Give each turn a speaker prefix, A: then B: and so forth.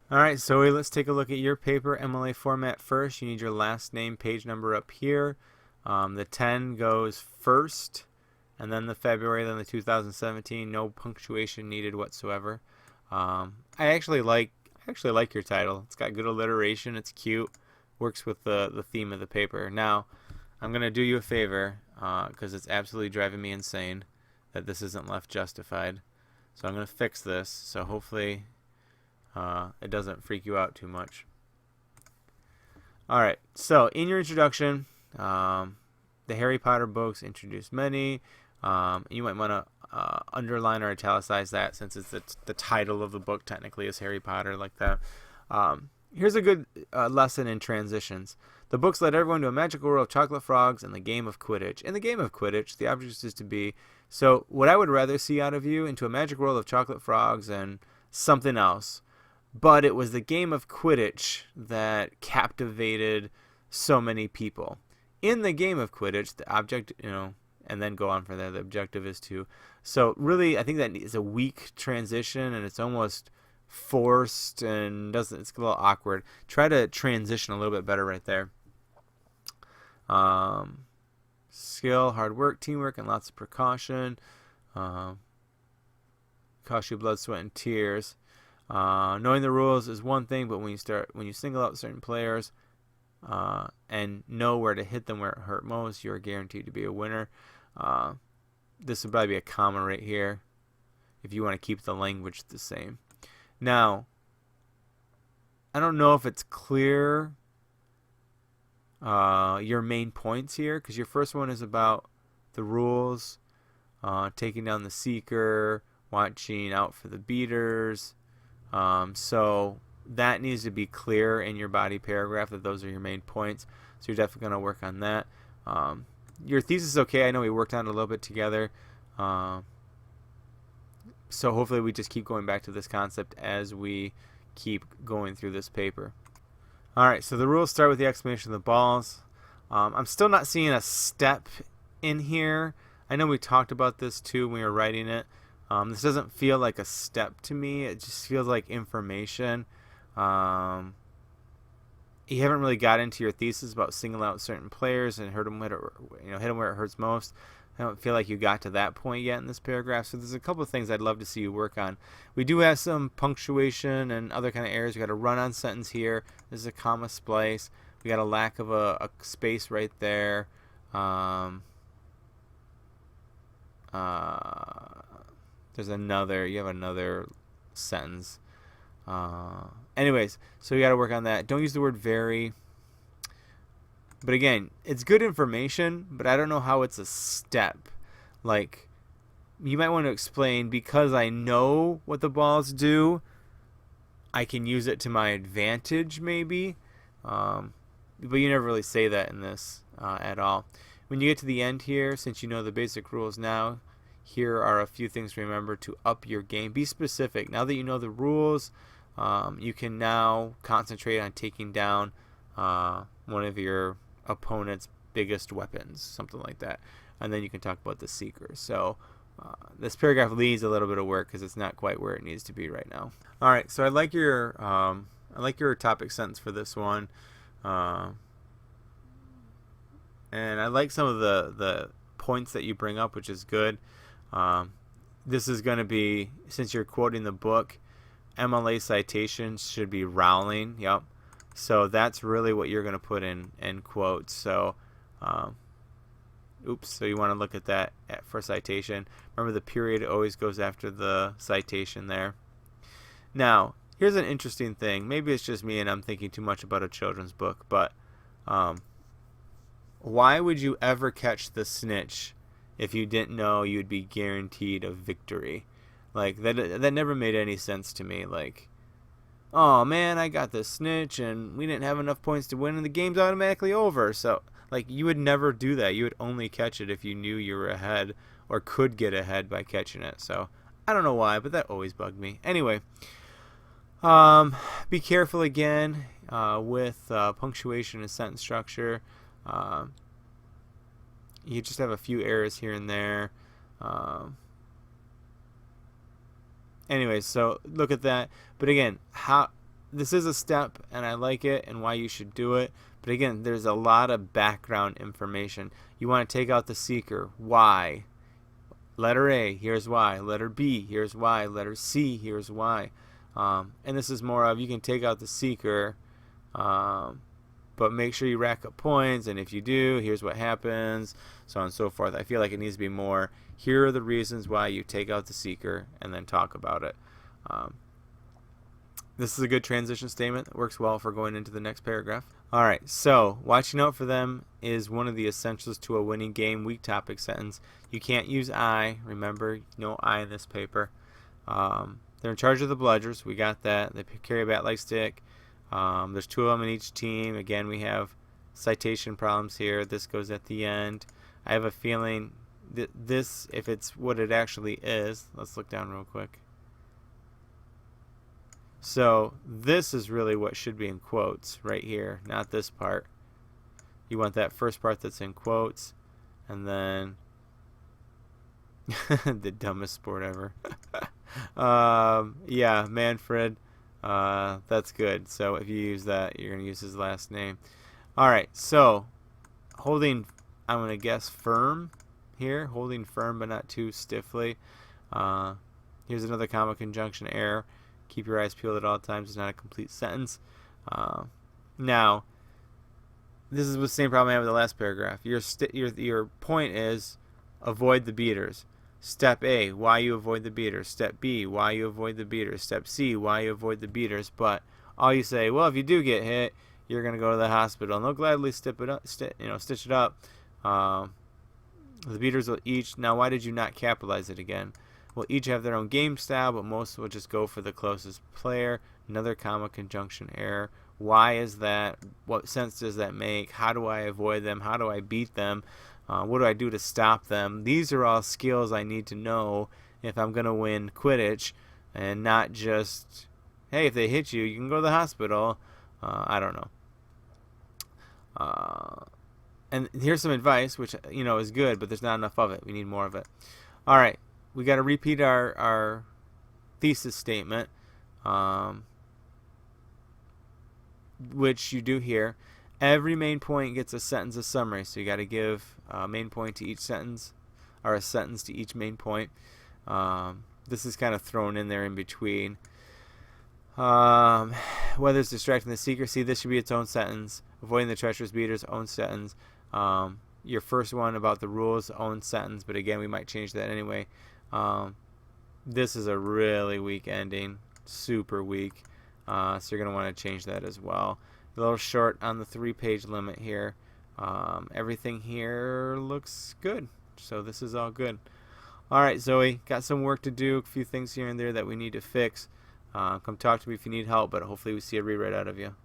A: All right, Zoe, let's take a look at your paper MLA format first. You need your last name, page number up here. The 10 goes first, and then the February, then the 2017. No punctuation needed whatsoever. I actually like your title. It's got good alliteration. It's cute. Works with the theme of the paper. Now, I'm gonna do you a favor because it's absolutely driving me insane that this isn't left justified. So I'm gonna fix this. So hopefully it doesn't freak you out too much. All right. So in your introduction, the Harry Potter books introduce many. You might want to underline or italicize that since it's the title of the book technically is Harry Potter, like that. Here's a good lesson in transitions. The books led everyone to a magical world of chocolate frogs and the game of Quidditch. In the game of Quidditch, the object is to be. So, what I would rather see out of you into a magic world of chocolate frogs and something else. But it was the game of Quidditch that captivated so many people. In the game of Quidditch, the object, and then go on from there. The objective is to. So really, I think that is a weak transition, and it's almost forced and doesn't. It's a little awkward. Try to transition a little bit better right there. Skill, hard work, teamwork, and lots of precaution. Cost you blood, sweat, and tears. Knowing the rules is one thing, but when you single out certain players and know where to hit them where it hurt most, you're guaranteed to be a winner. This would probably be a comma right here if you want to keep the language the same. Now, I don't know if it's clear your main points here, because your first one is about the rules, taking down the seeker, watching out for the beaters. So that needs to be clear in your body paragraph that those are your main points. So you're definitely going to work on that. Your thesis is okay. I know we worked on it a little bit together. So hopefully we just keep going back to this concept as we keep going through this paper. All right, so the rules start with the explanation of the balls. I'm still not seeing a step in here. I know we talked about this too when we were writing it. This doesn't feel like a step to me. It just feels like information. You haven't really got into your thesis about single out certain players and hit them where it hurts most. I don't feel like you got to that point yet in this paragraph. So there's a couple of things I'd love to see you work on. We do have some punctuation and other kind of errors. We got a run-on sentence here. This is a comma splice. We got a lack of a space right there. There's another. You have another sentence. Anyways, so you got to work on that. Don't use the word very. But again, it's good information, but I don't know how it's a step. Like, you might want to explain, because I know what the balls do, I can use it to my advantage, maybe. But you never really say that in this at all. When you get to the end here, since you know the basic rules now, here are a few things to remember to up your game. Be specific. Now that you know the rules, you can now concentrate on taking down one of your opponent's biggest weapons, something like that. And then you can talk about the seeker. So this paragraph needs a little bit of work because it's not quite where it needs to be right now. All right, so I like your topic sentence for this one. And I like some of the points that you bring up, which is good. This is going to be, since you're quoting the book, MLA citations should be Rowling. Yep. So that's really what you're going to put in quotes. So, so you want to look at that for citation. Remember, the period always goes after the citation there. Now, here's an interesting thing. Maybe it's just me and I'm thinking too much about a children's book, but why would you ever catch the snitch if you didn't know you'd be guaranteed a victory? Like, that never made any sense to me. Like, oh man, I got the snitch and we didn't have enough points to win and the game's automatically over. So, like, you would never do that. You would only catch it if you knew you were ahead or could get ahead by catching it. So, I don't know why, but that always bugged me. Anyway, be careful again with punctuation and sentence structure. You just have a few errors here and there. Anyways, so look at that. But again, this is a step, and I like it, and why you should do it. But again, there's a lot of background information. You want to take out the seeker. Why? Letter A, here's why. Letter B, here's why. Letter C, here's why. And this is more of, you can take out the seeker, but make sure you rack up points, and if you do, here's what happens, so on and so forth. I feel like it needs to be more, here are the reasons why you take out the seeker, and then talk about it. This is a good transition statement that works well for going into the next paragraph. Alright, so watching out for them is one of the essentials to a winning game. Weak topic sentence. You can't use I. Remember, no I in this paper. They're in charge of the bludgers. We got that. They carry a bat-like stick. There's 2 of them in each team. Again, we have citation problems here. This goes at the end. I have a feeling that this, if it's what it actually is, let's look down real quick. So this is really what should be in quotes right here, not this part. You want that first part that's in quotes, and then the dumbest sport ever. Yeah, Manfred. That's good. So if you use that, you're going to use his last name. Alright, so holding, I'm going to guess firm here. Holding firm but not too stiffly. Here's another comma conjunction error. Keep your eyes peeled at all times is not a complete sentence. Now, this is the same problem I had with the last paragraph. Your point is avoid the beaters. Step A, why you avoid the beaters. Step B, why you avoid the beaters. Step C, why you avoid the beaters. But all you say, well, if you do get hit, you're going to go to the hospital, and they'll gladly stitch it up. The beaters will each. Now, why did you not capitalize it again? Will each have their own game style, but most will just go for the closest player. Another comma conjunction error. Why is that? What sense does that make? How do I avoid them? How do I beat them? What do I do to stop them? These are all skills I need to know if I'm going to win Quidditch, and not just, hey, if they hit you, you can go to the hospital. I don't know. And here's some advice, which is good, but there's not enough of it. We need more of it. All right. We got to repeat our thesis statement, which you do here. Every main point gets a sentence of summary, so you got to give a main point to each sentence, or a sentence to each main point. This is kind of thrown in there in between. Whether it's distracting the seeker, see, this should be its own sentence. Avoiding the treacherous beaters, own sentence. Your first one about the rules, own sentence, but again, we might change that anyway. This is a really weak ending, super weak, so you're going to want to change that as well. A little short on the 3-page limit here. Everything here looks good, so this is all good. Alright, Zoe, got some work to do, a few things here and there that we need to fix. Come talk to me if you need help, but hopefully we see a rewrite out of you.